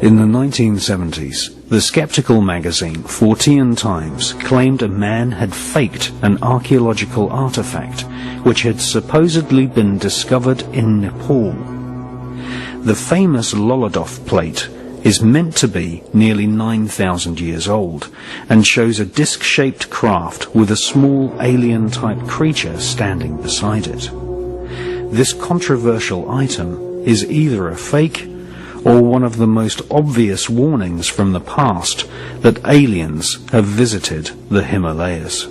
In the 1970s, the skeptical magazine Fortean Times claimed a man had faked an archaeological artifact which had supposedly been discovered in Nepal. The famous Lolodov plate is meant to be nearly 9,000 years old and shows a disc-shaped craft with a small alien-type creature standing beside it. This controversial item is either a fake or one of the most obvious warnings from the past that aliens have visited the Himalayas.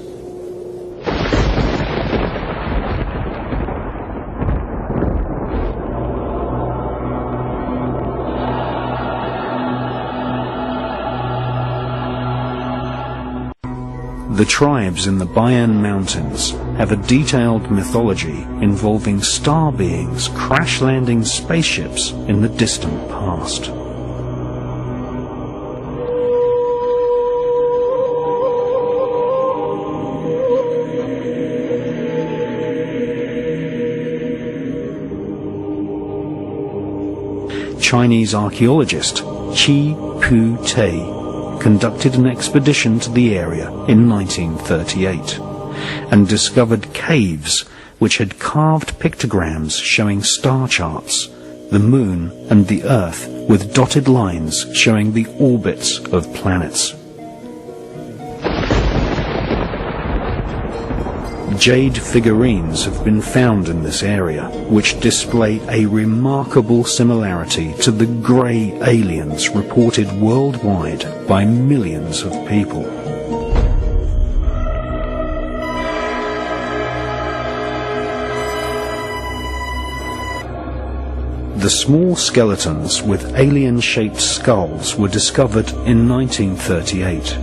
The tribes in the Bayan Mountains have a detailed mythology involving star beings crash-landing spaceships in the distant past. Chinese archaeologist Qi Pu Tei conducted an expedition to the area in 1938 and discovered caves which had carved pictograms showing star charts, the moon and the earth with dotted lines showing the orbits of planets. Jade figurines have been found in this area, which display a remarkable similarity to the grey aliens reported worldwide by millions of people. The small skeletons with alien-shaped skulls were discovered in 1938.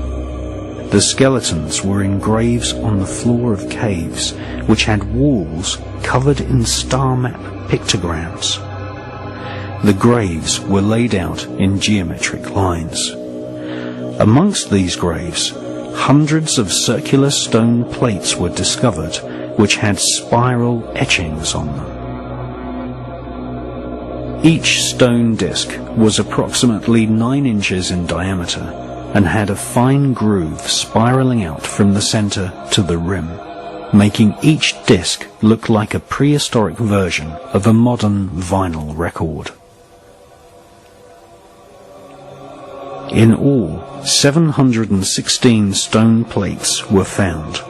The skeletons were in graves on the floor of caves, which had walls covered in star map pictograms. The graves were laid out in geometric lines. Amongst these graves, hundreds of circular stone plates were discovered, which had spiral etchings on them. Each stone disc was approximately 9 inches in diameter and had a fine groove spiraling out from the center to the rim, making each disc look like a prehistoric version of a modern vinyl record. In all, 716 stone plates were found.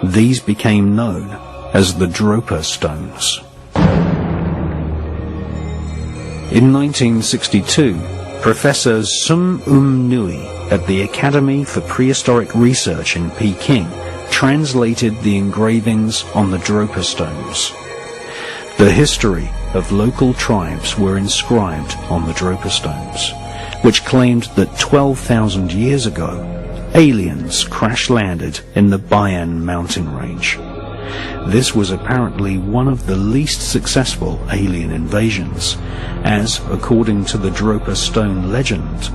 These became known as the Dropa stones. In 1962, Professor Sun Nui at the Academy for Prehistoric Research in Peking translated the engravings on the Dropa stones. The history of local tribes were inscribed on the Dropa stones, which claimed that 12,000 years ago, aliens crash-landed in the Bayan mountain range. This was apparently one of the least successful alien invasions, as, according to the Dropa stone legend,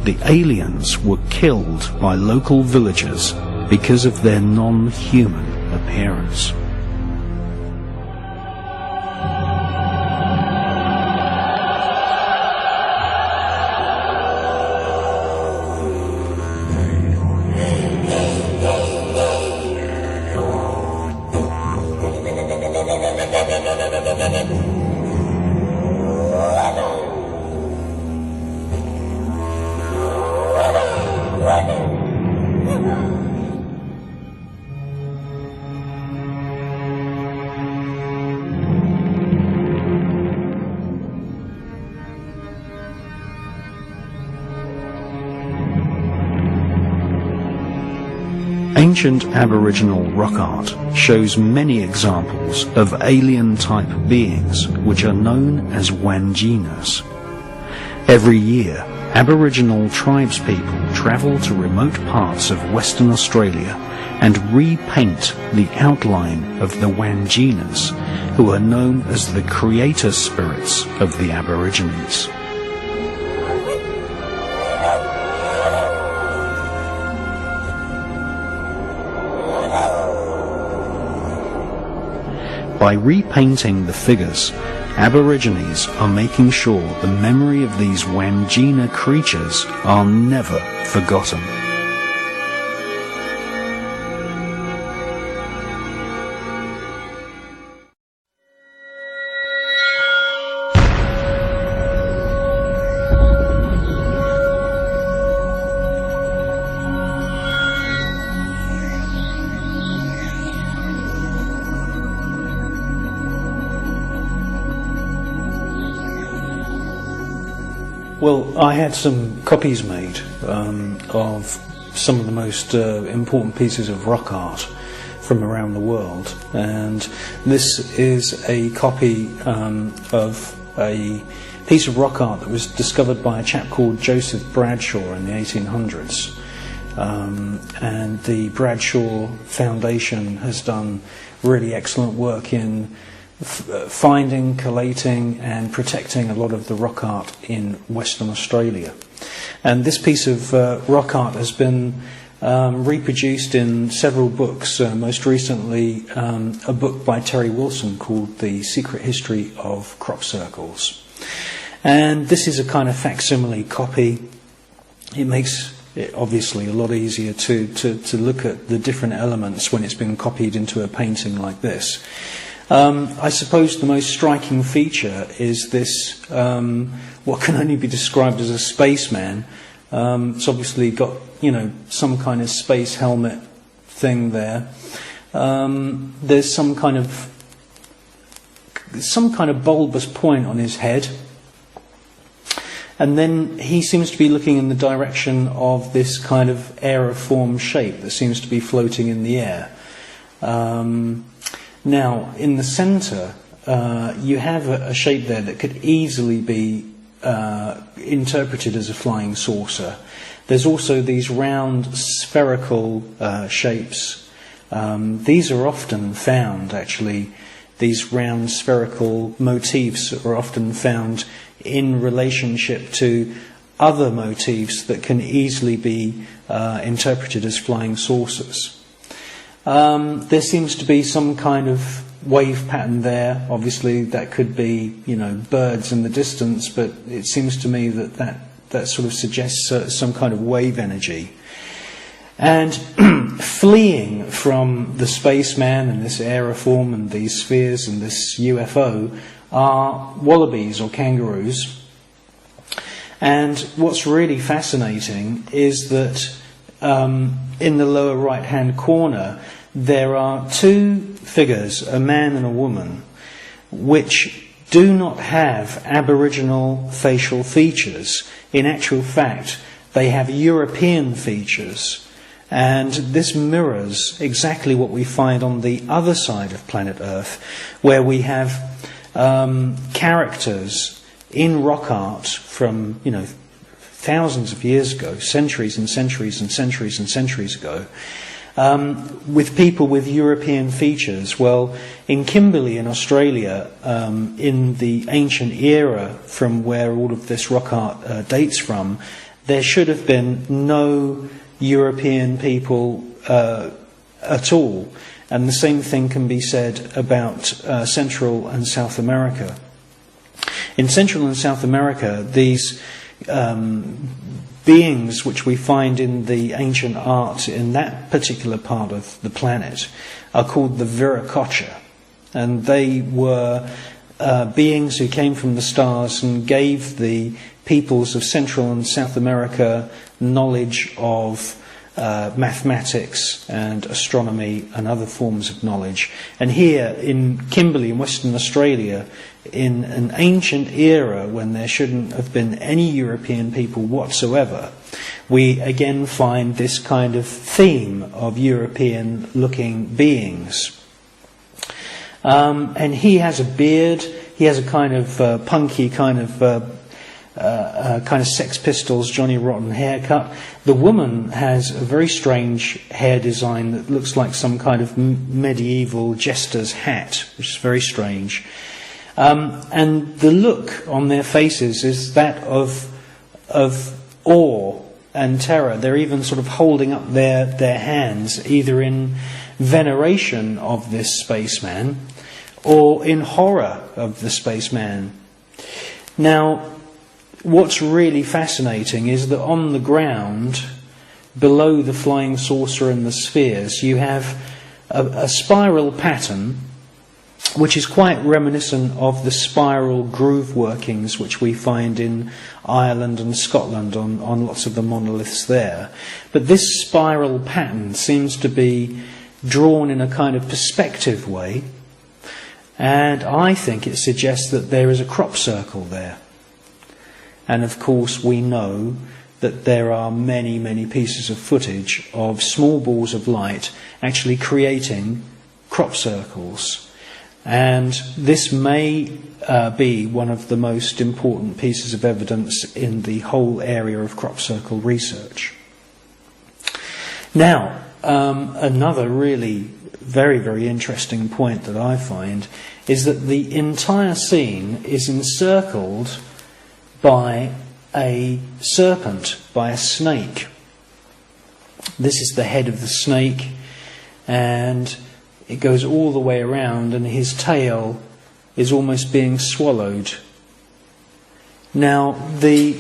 the aliens were killed by local villagers because of their non-human appearance. Ancient Aboriginal rock art shows many examples of alien-type beings which are known as Wanjinas. Every year, Aboriginal tribespeople travel to remote parts of Western Australia and repaint the outline of the Wanjinas, who are known as the creator spirits of the Aborigines. By repainting the figures, Aborigines are making sure the memory of these Wandjina creatures are never forgotten. Well, I had some copies made of some of the most important pieces of rock art from around the world, and this is a copy of a piece of rock art that was discovered by a chap called Joseph Bradshaw in the 1800s. And the Bradshaw Foundation has done really excellent work in finding, collating and protecting a lot of the rock art in Western Australia. And this piece of rock art has been reproduced in several books, most recently a book by Terry Wilson called The Secret History of Crop Circles. And this is a kind of facsimile copy. It makes it obviously a lot easier to look at the different elements when it's been copied into a painting like this. I suppose the most striking feature is this, what can only be described as a spaceman. It's obviously got, some kind of space helmet thing there. There's some kind of bulbous point on his head. And then he seems to be looking in the direction of this kind of aeriform shape that seems to be floating in the air. Now, in the centre, you have a shape there that could easily be interpreted as a flying saucer. There's also these round spherical shapes. These are often found, actually, these round spherical motifs are often found in relationship to other motifs that can easily be interpreted as flying saucers. There seems to be some kind of wave pattern there. Obviously, that could be, birds in the distance, but it seems to me that sort of suggests some kind of wave energy. And fleeing from the spaceman and this aeriform and these spheres and this UFO are wallabies or kangaroos. And what's really fascinating is that in the lower right-hand corner, there are two figures, a man and a woman, which do not have Aboriginal facial features. In actual fact, they have European features. And this mirrors exactly what we find on the other side of planet Earth, where we have characters in rock art from, thousands of years ago, centuries and centuries and centuries and centuries ago, with people with European features. Well, in Kimberley in Australia, in the ancient era from where all of this rock art dates from, there should have been no European people at all. And the same thing can be said about Central and South America. In Central and South America, these beings which we find in the ancient art in that particular part of the planet are called the Viracocha. And they were beings who came from the stars and gave the peoples of Central and South America knowledge of mathematics and astronomy and other forms of knowledge. And here in Kimberley in Western Australia, in an ancient era when there shouldn't have been any European people whatsoever, we again find this kind of theme of European looking beings. And he has a beard, he has a kind of punky kind of Sex Pistols, Johnny Rotten haircut. The woman has a very strange hair design that looks like some kind of medieval jester's hat, which is very strange. And the look on their faces is that of awe and terror. They're even sort of holding up their hands, either in veneration of this spaceman, or in horror of the spaceman. Now, what's really fascinating is that on the ground, below the flying saucer and the spheres, you have a spiral pattern which is quite reminiscent of the spiral groove workings which we find in Ireland and Scotland on lots of the monoliths there. But this spiral pattern seems to be drawn in a kind of perspective way, and I think it suggests that there is a crop circle there. And of course we know that there are many, many pieces of footage of small balls of light actually creating crop circles. And this may be one of the most important pieces of evidence in the whole area of crop circle research. Now, another really very, very interesting point that I find is that the entire scene is encircled by a serpent, by a snake. This is the head of the snake, and it goes all the way around, and his tail is almost being swallowed. Now, the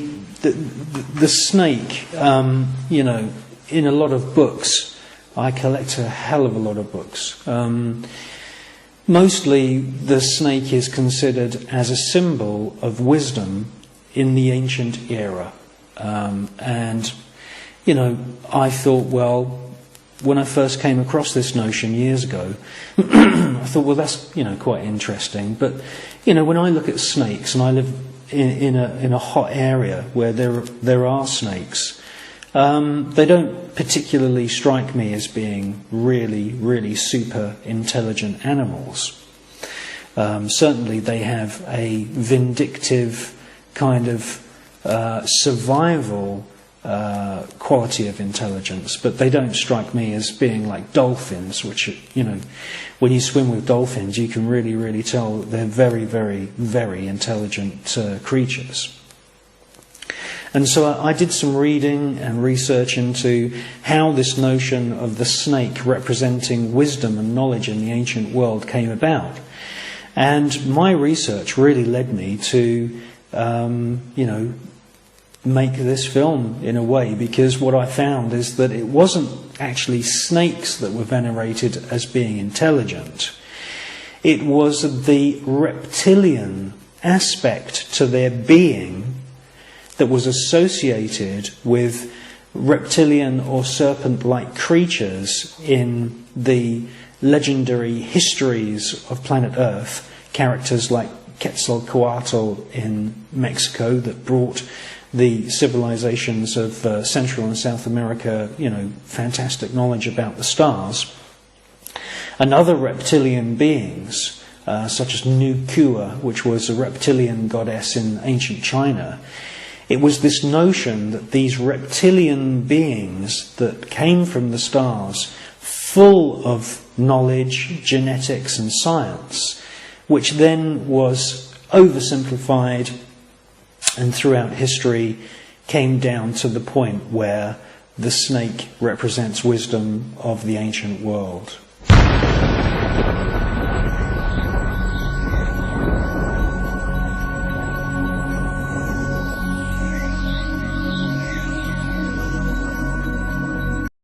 snake, in a lot of books, I collect a hell of a lot of books. Mostly the snake is considered as a symbol of wisdom in the ancient era. And I thought, well, when I first came across this notion years ago, I thought, well, that's quite interesting. But when I look at snakes, and I live in a hot area where there are snakes, they don't particularly strike me as being really, really super intelligent animals. Certainly, they have a vindictive kind of survival quality of intelligence, but they don't strike me as being like dolphins, which, when you swim with dolphins, you can really, really tell that they're very, very, very intelligent creatures. And so I did some reading and research into how this notion of the snake representing wisdom and knowledge in the ancient world came about. And my research really led me to make this film in a way, because what I found is that it wasn't actually snakes that were venerated as being intelligent. It was the reptilian aspect to their being that was associated with reptilian or serpent-like creatures in the legendary histories of planet Earth, characters like Quetzalcoatl in Mexico that brought the civilizations of Central and South America, fantastic knowledge about the stars. And other reptilian beings, such as Nukua, which was a reptilian goddess in ancient China. It was this notion that these reptilian beings that came from the stars, full of knowledge, genetics and science, which then was oversimplified and throughout history came down to the point where the snake represents wisdom of the ancient world.